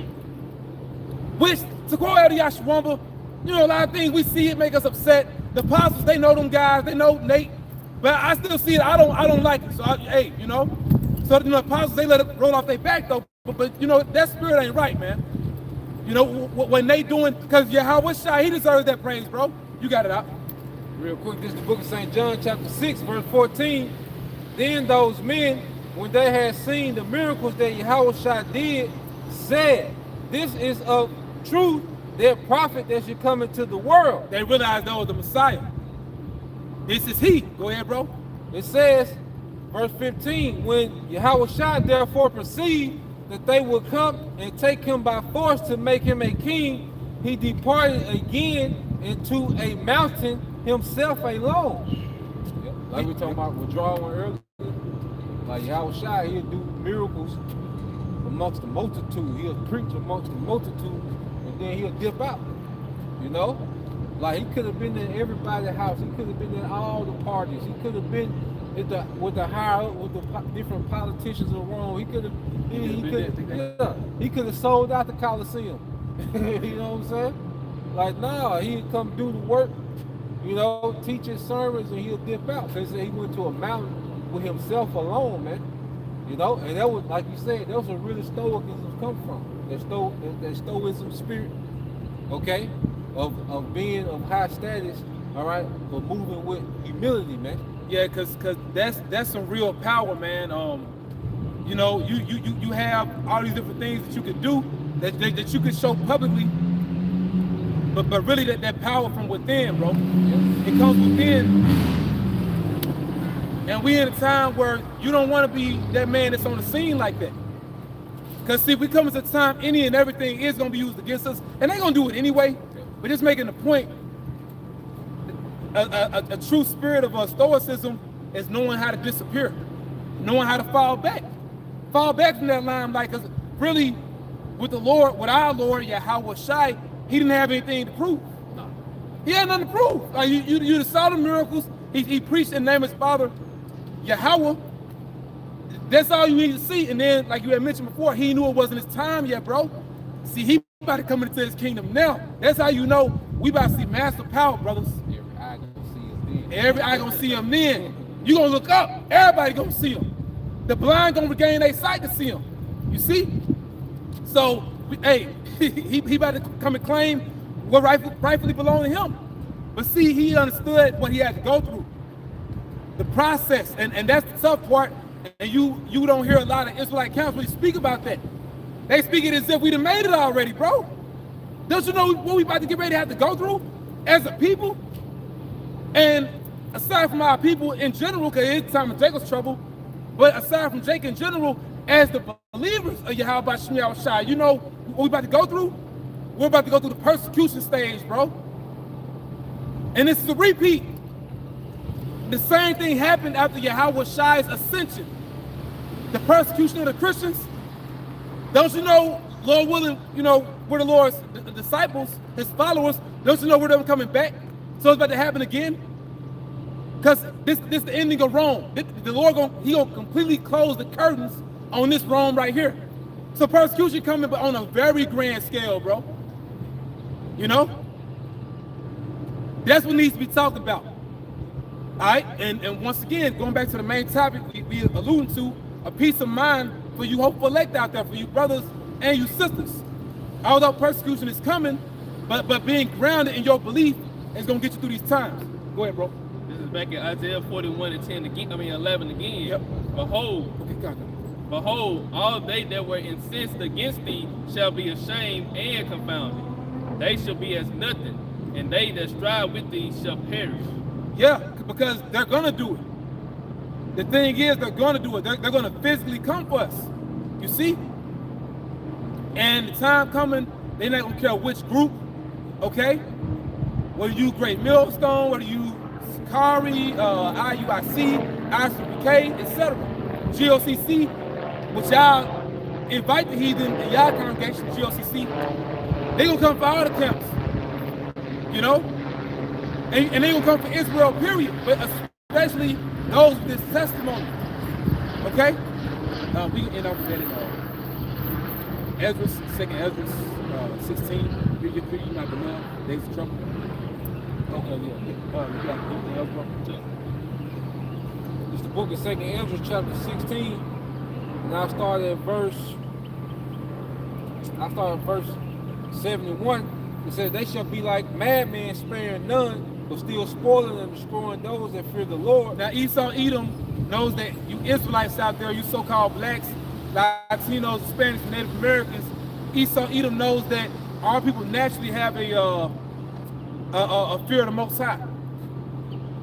Which, to quote Elder Yashwamba, you know, a lot of things we see it make us upset. The apostles, they know them guys, they know Nate, but I still see it. I don't like it. So hey, you know, so you know, apostles, they let it roll off their back though. But you know, that spirit ain't right, man. You know what Nate doing? Because Yahweh Shai, he deserves that praise, bro. You got it out. Real quick, this is the book of St. John, chapter 6, verse 14. Then those men, when they had seen the miracles that Yahweh Shai did, said, this is of truth, their prophet that should come into the world. They realized that was the Messiah. This is he. Go ahead, bro. It says, verse 15, when Yahweh Shai therefore perceived that they would come and take him by force to make him a king, he departed again into a mountain himself alone. Like we talking about withdrawing earlier. Like Yahweh Shai, he'll do miracles amongst the multitude. He'll preach amongst the multitude, and then he'll dip out. You know? Like he could have been in everybody's house. He could have been in all the parties. He could have been with the higher, with the different politicians of Rome. He could have sold out the Coliseum. You know what I'm saying? Like, nah, he'd come do the work, you know, teach his sermons, and he'll dip out. Because he went to a mountain with himself alone, man. You know, and that was, like you said, that was where really Stoicism come from. That Stoicism spirit. okay, of being of high status, all right, but moving with humility, man. Yeah, cause that's some real power, man. You know, you have all these different things that you could do that you could show publicly, but really that power from within, bro. Yeah. It comes within. And we in a time where you don't want to be that man that's on the scene like that. Because see, we come at a time any and everything is going to be used against us, and they're going to do it anyway. But just making the point, a true spirit of stoicism is knowing how to disappear, knowing how to fall back from that limelight. Because really, with the Lord, with our Lord, Yahweh Shai, he didn't have anything to prove. No. He had nothing to prove. Like you saw the miracles. He preached in the name of his Father, Yahweh. That's all you need to see. And then, like you had mentioned before, he knew it wasn't his time yet, bro. See, he about to come into his kingdom now. That's how you know we about to see massive power, brothers. Every eye gonna see him then. Every eye gonna see him then. You gonna look up. Everybody gonna see him. The blind gonna regain their sight to see him. You see? So, hey, he about to come and claim what rightfully belong to him. But see, he understood what he had to go through. The process, and that's the tough part. And you don't hear a lot of Israelite council speak about that. They speak it as if we done made it already, bro. Don't you know what we about to get ready to have to go through as a people? And aside from our people in general, because it's time of Jacob's trouble, but aside from Jacob in general, as the believers of Yahweh Shai, Shai, you know what we about to go through? We're about to go through the persecution stage, bro. And this is a repeat. The same thing happened after Yahweh Shai's ascension. The persecution of the Christians. Don't you know, Lord willing, you know, we're the Lord's the disciples, his followers, don't you know we're them coming back? So it's about to happen again? Because this the ending of Rome. The Lord gonna completely close the curtains on this Rome right here. So persecution coming, but on a very grand scale, bro. You know? That's what needs to be talked about. All right, and once again, going back to the main topic we alluding to, a peace of mind for you hopeful elect out there, for you brothers and you sisters. Although persecution is coming, but being grounded in your belief is gonna get you through these times. Go ahead, bro. This is back in Isaiah 41 and 10 again. 11 again. Yep. Behold, Okay, go. behold, all they that were incensed against thee shall be ashamed and confounded. They shall be as nothing, and they that strive with thee shall perish. Yeah, because they're gonna do it. The thing is, they're gonna do it. They're gonna physically come for us. You see? And the time coming, they're not gonna care which group, okay? Whether you Great Millstone, whether you Sakari, IUIC, ICPK, etc. GOCC, which y'all invite the heathen in y'all congregation, GOCC, they gonna come for all the camps. You know? And they gonna come for Israel, period. But especially those with this testimony. Okay? We can end up with that in Ezra, second Ezra 16. You not beloved, days of trouble. It's the book of 2nd Ezra, chapter 16, and I start at verse 71. It says, they shall be like madmen, sparing none, but still spoiling and destroying those that fear the Lord. Now Esau Edom knows that you Israelites out there, you so-called blacks, Latinos, Hispanics, and Native Americans, Esau Edom knows that our people naturally have a fear of the Most High.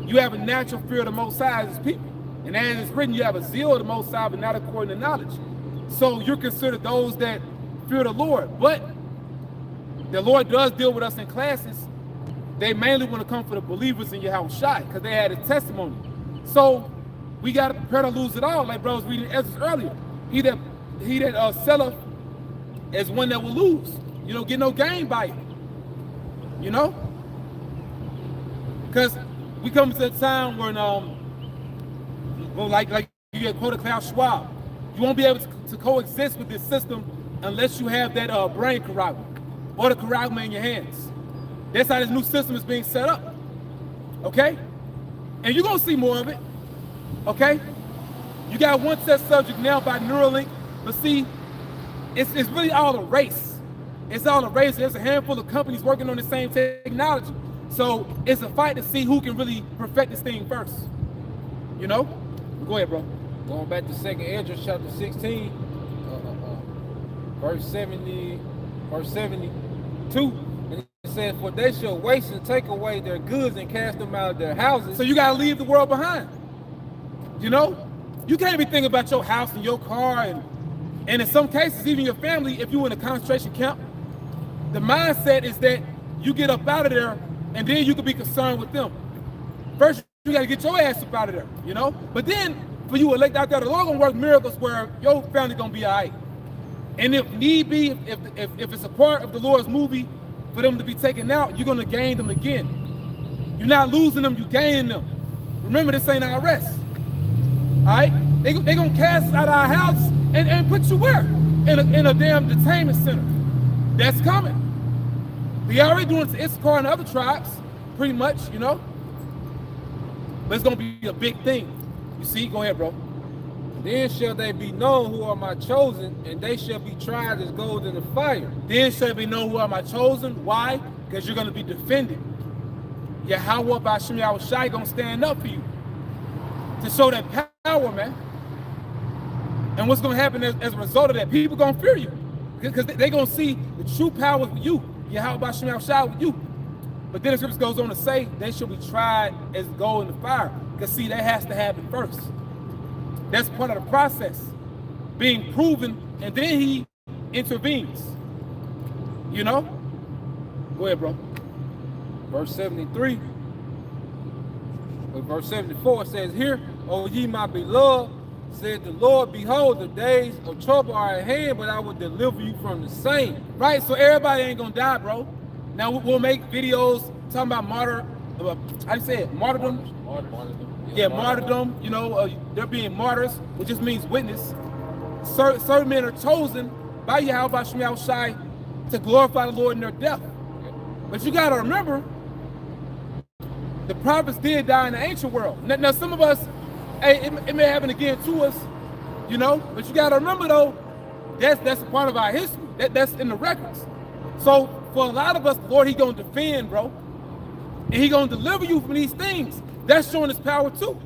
You have a natural fear of the Most High as people. And as it's written, you have a zeal of the Most High, but not according to knowledge. So you're considered those that fear the Lord. But the Lord does deal with us in classes. They mainly want to come for the believers in Yahweh Shai, because they had a testimony. So we got to prepare to lose it all, like bro was reading Ezra earlier. He that selleth is one that will lose. You don't get no gain by it. You know? Because we come to a time when like you get quoted Klaus Schwab, you won't be able to coexist with this system unless you have that brain charagma or the charagma in your hands. That's how this new system is being set up. Okay? And you're gonna see more of it. Okay? You got one test subject now by Neuralink, but see, it's really all a race. It's all a race. There's a handful of companies working on the same technology. So it's a fight to see who can really perfect this thing first. You know? Go ahead, bro. Going back to 2nd Ezra chapter 16, verse 72. And it says, for they shall waste and take away their goods and cast them out of their houses. So you gotta leave the world behind. You know? You can't be thinking about your house and your car and in some cases, even your family, if you're in a concentration camp, the mindset is that you get up out of there and then you can be concerned with them. First, you gotta get your ass up out of there, you know? But then, for you elect out there, the Lord gonna work miracles where your family gonna be all right. And if need be, if it's a part of the Lord's movie for them to be taken out, you're gonna gain them again. You're not losing them, you're gaining them. Remember, this ain't our rest. All right? They gonna cast us out of our house and put you where? In a damn detainment center. That's coming. They already doing it to Issachar and other tribes, pretty much, you know? But it's gonna be a big thing. You see? Go ahead, bro. Then shall they be known who are my chosen, and they shall be tried as gold in the fire. Then shall they know who are my chosen. Why? Because you're gonna be defended. Yahweh by Shem Yahushai gonna stand up for you to show that power, man. And what's gonna happen as a result of that? People gonna fear you because they gonna see the true power with you. Yahweh by Shem Yahushai with you. But then the scripture goes on to say they shall be tried as gold in the fire. Because see, that has to happen first. That's part of the process. Being proven, and then he intervenes. You know? Go ahead, bro. Verse 73. But verse 74 says, here, O ye my beloved, said the Lord, behold, the days of trouble are at hand, but I will deliver you from the same. Right, so everybody ain't gonna die, bro. Now we'll make videos talking about how do you say it? Martyrdom? Martyrdom. Yeah, martyrdom, you know, they're being martyrs, which just means witness. Certain men are chosen by Yahweh by Shem Yahushai to glorify the Lord in their death. But you gotta remember, the prophets did die in the ancient world. Now some of us, hey, it may happen again to us, you know, but you gotta remember though, that's a part of our history. That's in the records. So for a lot of us, the Lord, he gonna defend, bro. And he gonna deliver you from these things. That's showing his power too.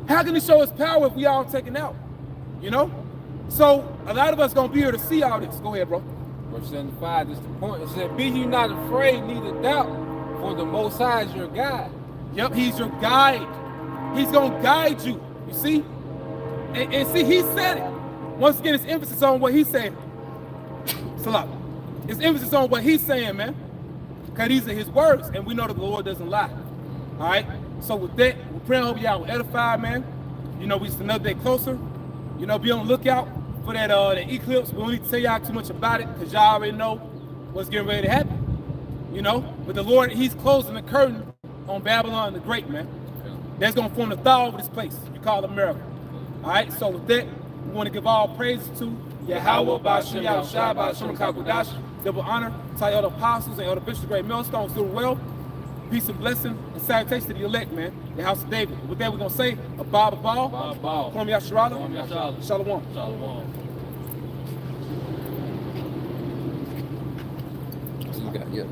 How can he show his power if we all taken out? You know? So a lot of us gonna be here to see all this. Go ahead, bro. Verse 75 is the point. It said, be ye not afraid, neither doubt, for the Most High is your guide. Yep, he's your guide. He's gonna guide you. You see? And see, he said it. Once again, it's emphasis on what he's saying. Salah. It's emphasis on what he's saying, man. Because these are his words, and we know that the Lord doesn't lie. All right? So with that, we pray and hope y'all will edify, man. You know, we just another day closer. You know, be on the lookout for that eclipse. We don't need to tell y'all too much about it, because y'all already know what's getting ready to happen. You know? But the Lord, he's closing the curtain on Babylon the Great, man. That's going to form the thaw over this place. You call it America. All right? So with that, we want to give all praises to Yahweh, Ba'ashem, Yahushua, Ba'ashem, Kakudash, double honor to all the apostles and all the bishops, great millstones, doing well. Peace and blessing and salutation to the elect, man. The house of David. With that, we're going to say, Abba, Abba, Kwam Yasharala, Shalom. Shalom. So you got, yeah.